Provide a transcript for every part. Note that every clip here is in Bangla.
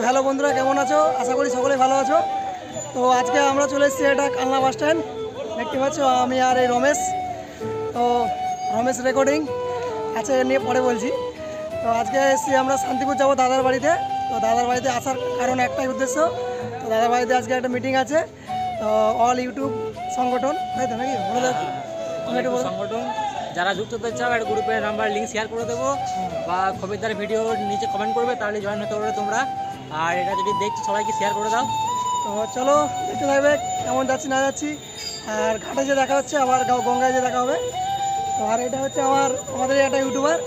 হ্যালো বন্ধুরা, কেমন আছো? আশা করি সকলে ভালো আছো। তো আজকে আমরা চলে এসেছি এটা কালনা বাস স্ট্যান্ড, দেখতে পাচ্ছ আমি আর এই রমেশ। তো রমেশ রেকর্ডিং আছে নিয়ে পরে বলছি। তো আজকে এসেছি আমরা শান্তিপুর যাবো দাদার বাড়িতে। তো দাদার বাড়িতে আসার কারণ একটাই উদ্দেশ্য, তো দাদার বাড়িতে আজকে একটা মিটিং আছে। তো অল ইউটিউব সংগঠন, তাই তো নাকি? সংগঠন যারা যুক্ত হতে চাও একটা গ্রুপের নাম্বার লিঙ্ক শেয়ার করে দেবো, বা খবিরদার ভিডিওর নিচে কমেন্ট করবে, তাহলে জয়েন হতে পারবে তোমরা। আর এটা যদি দেখছো সবাইকে শেয়ার করে দাও। তো চলো দেখতে থাকবে কেমন যাচ্ছি না যাচ্ছি। আর ঘাটে যে দেখা হচ্ছে, আবার গঙ্গায় যে দেখা হবে। তো আর এটা হচ্ছে আমাদের একটা ইউটিউবার,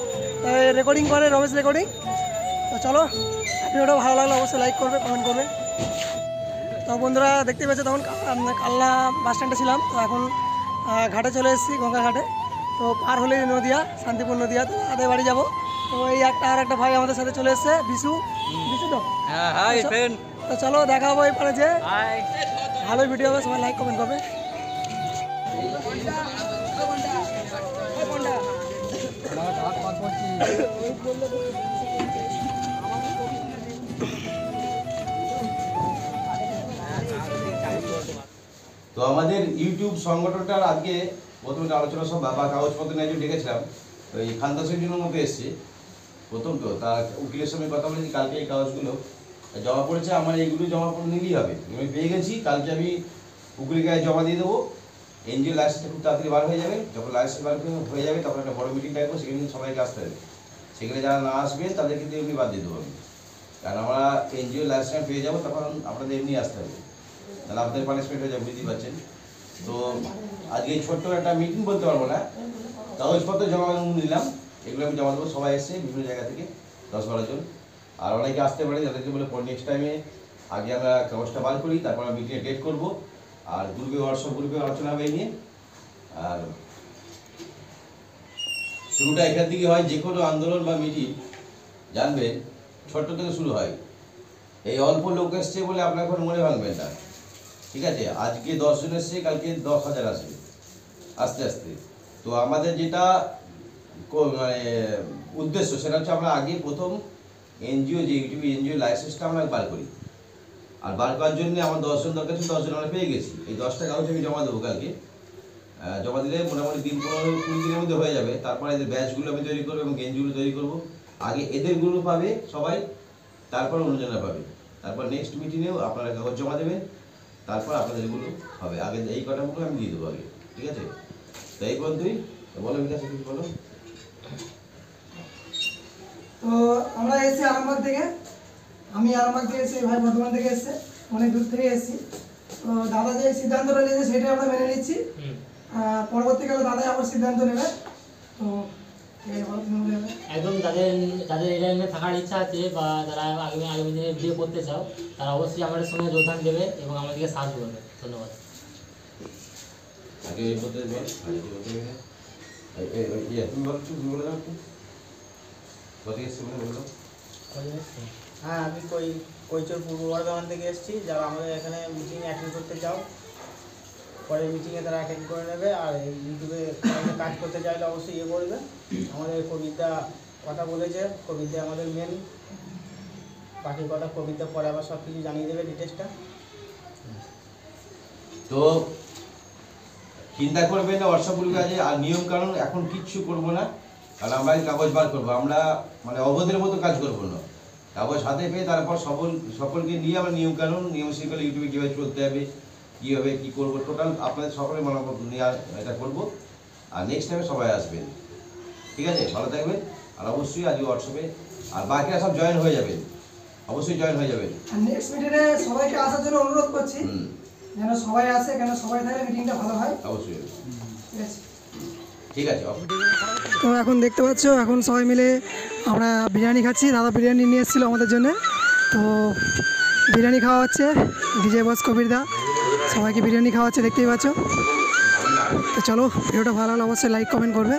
রেকর্ডিং করে, রমেশ রেকর্ডিং। তো চলো, ভিডিওটা ভালো লাগলে অবশ্যই লাইক করবে, কমেন্ট করবে। তো বন্ধুরা দেখতে পেয়েছো, তখন কালনা বাস স্ট্যান্ডে ছিলাম। তো এখন ঘাটে চলে এসেছি, গঙ্গা ঘাটে। তো পার হলে নদিয়া, শান্তিপুর নদিয়া। তো তাদের বাড়ি যাবো। তো এই একটা ভাই আমাদের সাথে চলে এসছে, বিশু। তো তো চলো দেখা হবো এই পারে যে। ভালো ভিডিও হবে, সবাই লাইক কমেন্ট করবে। তো আমাদের ইউটিউব সংগঠনটার আজকে প্রথমে আলোচনা সভা বা কাগজপত্র নিয়ে ডেকেছিলাম। তো এই খানদাসের জন্য মতো এসছে প্রথম। তো তার উকিলের সঙ্গে কথা বলেছি, কালকে এই কাগজগুলো জমা পড়েছে। আমার এইগুলো জমা করে নিলেই হবে, আমি পেয়ে গেছি। কালকে আমি উকিলের গায়ে জমা দিয়ে দেবো। এনজিও লাইসেন্সটা খুব তাড়াতাড়ি বার হয়ে যাবে। যখন লাইসেন্স বার হয়ে যাবে তখন একটা বড় মিটিং ডাকবো, সেখানে কিন্তু সবাইকে আসতে হবে। সেখানে যারা না আসবেন তাদের কিন্তু এমনি বাদ দিয়ে দেবো আমি, কারণ আমরা এনজিও লাইসেন্স পেয়ে যাবো, তখন আপনাদের এমনি আসতে হবে, তাহলে আপনাদের পানিশমেন্ট হয়ে যাবে, বুঝতেই পারছেন। তো আজকে ছোট্ট একটা মিটিং বলতে পারবো না, কাগজপত্র জমা নিলাম, এগুলো আমি জমা দেবো। সবাই এসছে বিভিন্ন জায়গা থেকে, 10-12 জন। আর অনেকে আসতে পারে, যাদেরকে বলে পর নেক্সট টাইমে আগে আমরা কাগজটা বার করি, তারপর আমরা মিটিংয়ে ডেট করবো। আর গ্রুপে, হোয়াটসঅ্যাপ গ্রুপে আলোচনা হবে এই নিয়ে। আর শুরুটা এখান থেকে হয়, যে কোনো আন্দোলন বা মিটিং জানবেন ছোট্ট থেকে শুরু হয়। এই অল্প লোক এসছে বলে আপনার এখন মনে ভাঙবেন না, ঠিক আছে? আজকে 10 জন এসছে, কালকে 10,000 আসবে আস্তে আস্তে। তো আমাদের যেটা মানে উদ্দেশ্য, সেটা হচ্ছে আমরা আগে প্রথম এনজিও, যে ইউটিউবে এনজিও লাইসেন্সটা আমরা বার করি। আর বার করার জন্য আমার 10 জন দরকার ছিল, 10 জন আমরা পেয়ে গেছি। এই 10টা কাগজ আমি জমা দেবো কালকে। জমা দিলে মোটামুটি 15-20 দিনের মধ্যে হয়ে যাবে। তারপরে এদের ব্যাচগুলো আমি তৈরি করবো এবং গেঞ্জিগুলো তৈরি করবো। আগে এদের গুলো পাবে সবাই, তারপর অন্যজনা পাবে। তারপর নেক্সট মিটিংয়েও আপনারা কাগজ জমা দেবেন, তারপর আপনাদের এগুলো হবে। আগে এই কটাগুলো আমি দিয়ে দেবো আগে, ঠিক আছে? তো এই পর্যন্তই। বলো বিকাশ, কিছু বলো। তো আমরা এসেছি আরামবাগ থেকে, আমি আরামবাগ থেকে এসেছি, ভাই বর্ধমান থেকে এসছে, অনেক দূর থেকে এসেছি। তো দাদা যে সিদ্ধান্তটা নিয়েছে সেটাই আমরা মেনে নিচ্ছি। পরবর্তীকালে দাদাই আবার সিদ্ধান্ত নেবে। তো একদম যাদের এই লাইনে থাকার ইচ্ছা আছে বা যারা আগামী দিনে বিয়ে করতে চাও, তারা অবশ্যই আমাদের সঙ্গে যোগদান দেবে এবং আমাদেরকে সাহায্য করবে। ধন্যবাদ। আগে এই পদ্ধতি বল, তুমি বলো, তুমি বলে দাও। হ্যাঁ, আমি কৈচর পূর্ব বর্ধমান থেকে এসেছি। যারা আমাদের এখানে মিটিংয়ে অ্যাটেন্ড করতে চাও, পরে মিটিংয়ে তারা অ্যাটেন্ড করে নেবে। আর এই ইউটিউবে কাজ করতে চাইলে অবশ্যই ইয়ে করবে। আমাদের কবিতা কথা বলেছে, কবিতা আমাদের মেন, বাকি কথা কবিতা পরে আবার সব কিছু জানিয়ে দেবে ডিটেলসটা। তো চিন্তা করবেন না, হোয়াটসঅ্যাপ গ্রুপে আছে। আর নিয়ম কানুন এখন কিচ্ছু করবো না, কারণ আমরা কাগজ বার করবো। আমরা মানে অবধের মতো কাজ করবো না, কাগজ হাতে পেয়ে তারপর সকলকে নিয়ে আমরা নিয়ম কানুন, নিয়ম শৃঙ্খলা, ইউটিউবে কীভাবে চলতে হবে, কীভাবে কী করবো, টোটাল আপনাদের সকলের মনোভাব নিয়ে এটা করবো। আর নেক্সট টাইমে সবাই আসবেন, ঠিক আছে? ভালো থাকবেন। আর অবশ্যই আজকে হোয়াটসঅ্যাপে আর বাকিরা সব জয়েন হয়ে যাবেন, অবশ্যই জয়েন হয়ে যাবেন। আর নেক্সট মিটিংয়ে সবাইকে আসার জন্য অনুরোধ করছি, যেন সবাই আসে, কেন সবাই থাকলে মিটিংটা ভালো হয়। অবশ্যই, ঠিক আছে, ঠিক আছে। তো এখন দেখতে পাচ্ছ, এখন সবাই মিলে আমরা বিরিয়ানি খাচ্ছি। দাদা বিরিয়ানি নিয়ে এসেছিলো আমাদের জন্য। তো বিরিয়ানি খাওয়া হচ্ছে, ডিজে বস কবির দা সবাইকে বিরিয়ানি খাওয়া হচ্ছে, দেখতেই পাচ্ছ। তো চলো, ভিডিওটা ভালো হলে অবশ্যই লাইক কমেন্ট করবে।